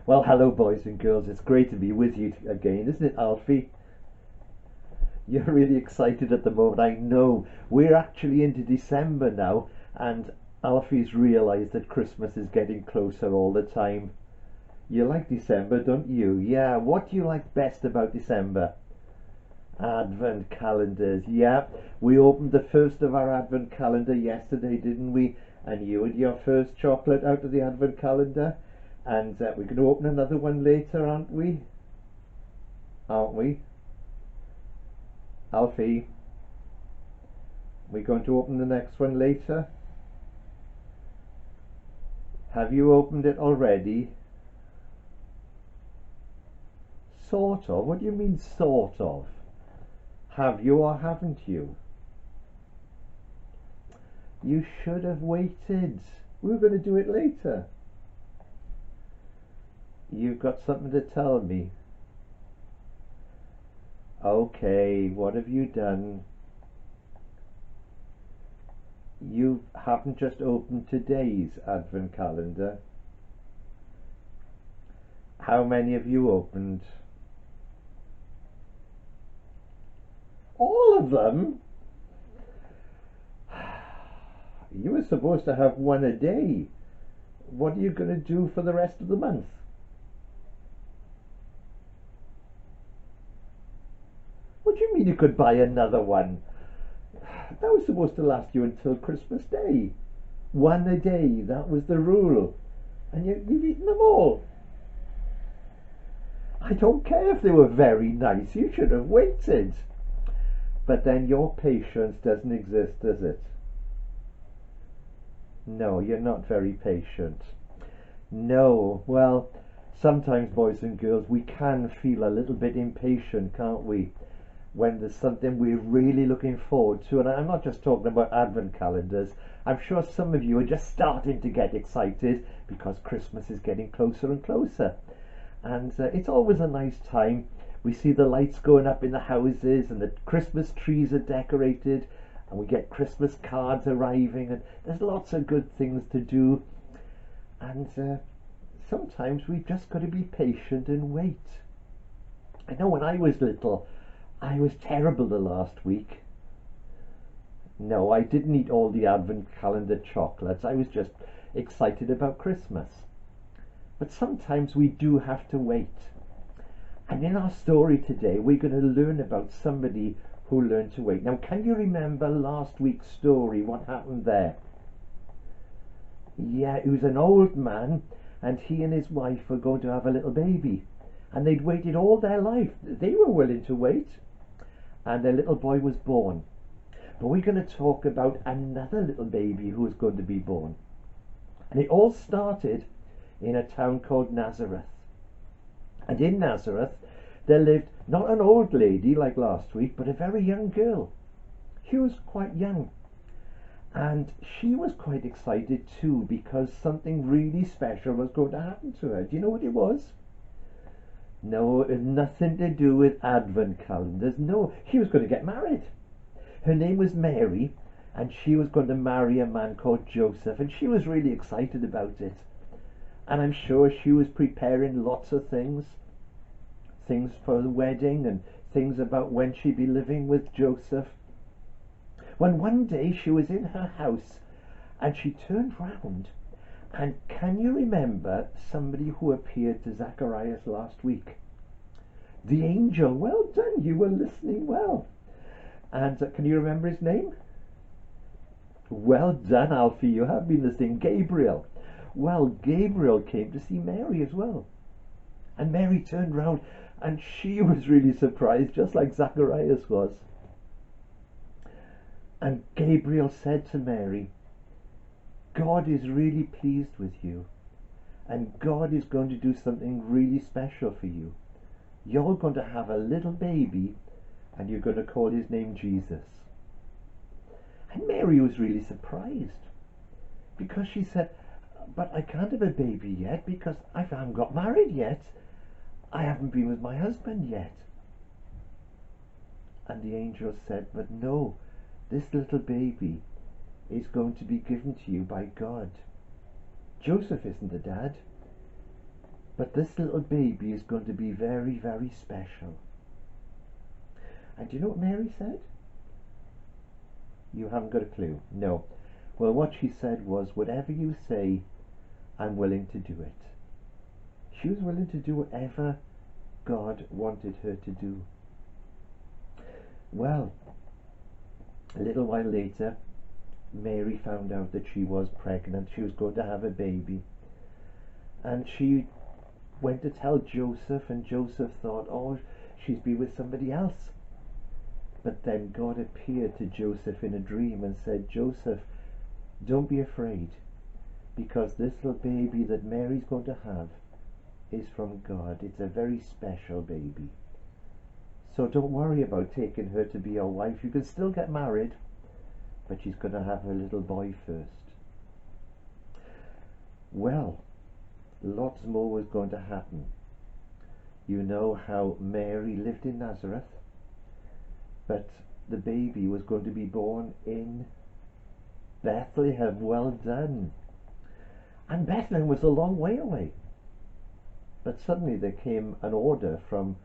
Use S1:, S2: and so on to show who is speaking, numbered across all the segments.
S1: Well, hello, boys and girls. It's great to be with you again, isn't it, Alfie? You're really excited at the moment. I know. We're actually into December now, and Alfie's realised that Christmas is getting closer all the time. You like December, don't you? Yeah. What do you like best about December? Advent calendars. Yeah. We opened the first of our Advent calendar yesterday, didn't we? And you had your first chocolate out of the Advent calendar. And we're going to open another one later, aren't we? Aren't we? Alfie, we're going to open the next one later. Have you opened it already? Sort of. What do you mean, sort of? Have you or haven't you? You should have waited. We were going to do it later. You've got something to tell me. Okay, what have you done? You haven't just opened today's Advent calendar. How many have you opened? All of them? You were supposed to have one a day. What are you going to do for the rest of the month? What do you mean you could buy another one? That was supposed to last you until Christmas Day. One a day, that was the rule. And you've eaten them all. I don't care if they were very nice, you should have waited. But then your patience doesn't exist, does it? No, you're not very patient. No, well, sometimes, boys and girls, we can feel a little bit impatient, can't we? When there's something we're really looking forward to, and I'm not just talking about Advent calendars. I'm sure some of you are just starting to get excited because Christmas is getting closer and closer. And it's always a nice time. We see the lights going up in the houses and the Christmas trees are decorated and we get Christmas cards arriving and there's lots of good things to do. And sometimes we've just got to be patient and wait. I know when I was little, I was terrible the last week. No, I didn't eat all the Advent calendar chocolates. I was just excited about Christmas. But sometimes we do have to wait. And in our story today, we're going to learn about somebody who learned to wait. Now, can you remember last week's story? What happened there? Yeah, it was an old man, and he and his wife were going to have a little baby. And they'd waited all their life. They were willing to wait. And their little boy was born. But we're going to talk about another little baby who was going to be born. And it all started in a town called Nazareth. And in Nazareth, there lived not an old lady like last week, but a very young girl. She was quite young. And she was quite excited too, because something really special was going to happen to her. Do you know what it was? No, it had nothing to do with Advent calendars. No, she was going to get married. Her name was Mary, and she was going to marry a man called Joseph, and she was really excited about it. And I'm sure she was preparing lots of things for the wedding and things about when she'd be living with Joseph. When one day she was in her house and she turned round, and can you remember somebody who appeared to Zacharias last week? The angel. Well done, you were listening well. And can you remember his name? Well done, Alfie, you have been listening. Gabriel. Well, Gabriel came to see Mary as well. And Mary turned round and she was really surprised, just like Zacharias was. And Gabriel said to Mary, God is really pleased with you. And God is going to do something really special for you. You're going to have a little baby and you're going to call his name Jesus. And Mary was really surprised because she said, but I can't have a baby yet because I haven't got married yet. I haven't been with my husband yet. And the angel said, but no, this little baby is going to be given to you by God. Joseph isn't the dad. But this little baby is going to be very, very special. And do you know what Mary said? You haven't got a clue. No. Well, what she said was, whatever you say, I'm willing to do it. She was willing to do whatever God wanted her to do. Well, a little while later, Mary found out that she was pregnant. She was going to have a baby. And she went to tell Joseph, and Joseph thought, oh, she's been with somebody else. But then God appeared to Joseph in a dream and said, Joseph, don't be afraid, because this little baby that Mary's going to have is from God. It's a very special baby. So don't worry about taking her to be your wife. You can still get married, but she's going to have her little boy first. Well, lots more was going to happen. You know how Mary lived in Nazareth, but the baby was going to be born in Bethlehem. Well done. And Bethlehem was a long way away. But suddenly there came an order from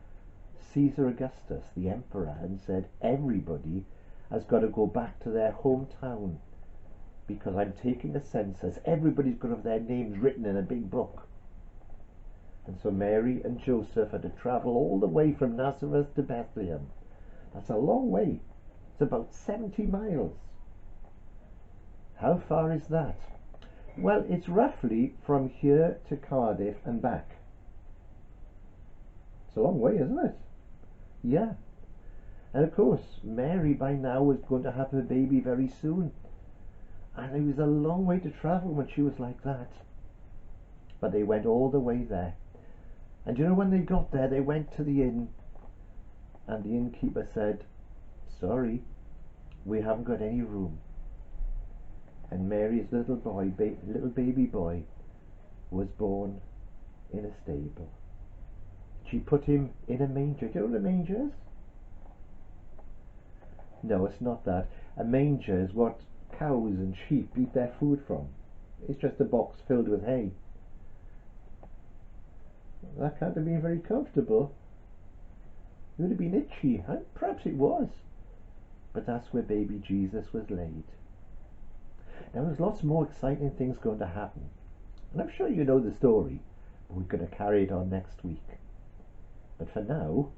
S1: Caesar Augustus, the emperor, and said everybody has got to go back to their hometown because I'm taking a census. Everybody's got to have their names written in a big book. And so Mary and Joseph had to travel all the way from Nazareth to Bethlehem. That's a long way. It's about 70 miles. How far is that? Well, it's roughly from here to Cardiff and back. It's a long way, isn't it? Yeah. And of course, Mary by now was going to have her baby very soon. And it was a long way to travel when she was like that. But they went all the way there. And you know, when they got there, they went to the inn. And the innkeeper said, sorry, we haven't got any room. And Mary's little baby boy was born in a stable. She put him in a manger. Do you know what a manger is? No, it's not that. A manger is what cows and sheep eat their food from. It's just a box filled with hay. That can't have been very comfortable. It would have been itchy. Perhaps it was. But that's where baby Jesus was laid. Now there's lots more exciting things going to happen. And I'm sure you know the story, but we're going to carry it on next week. But for now,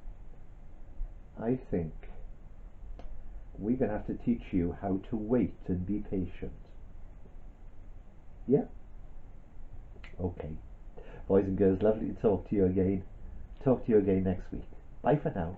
S1: I think we're going to have to teach you how to wait and be patient. Yeah? Okay. Boys and girls, lovely to talk to you again. Talk to you again next week. Bye for now.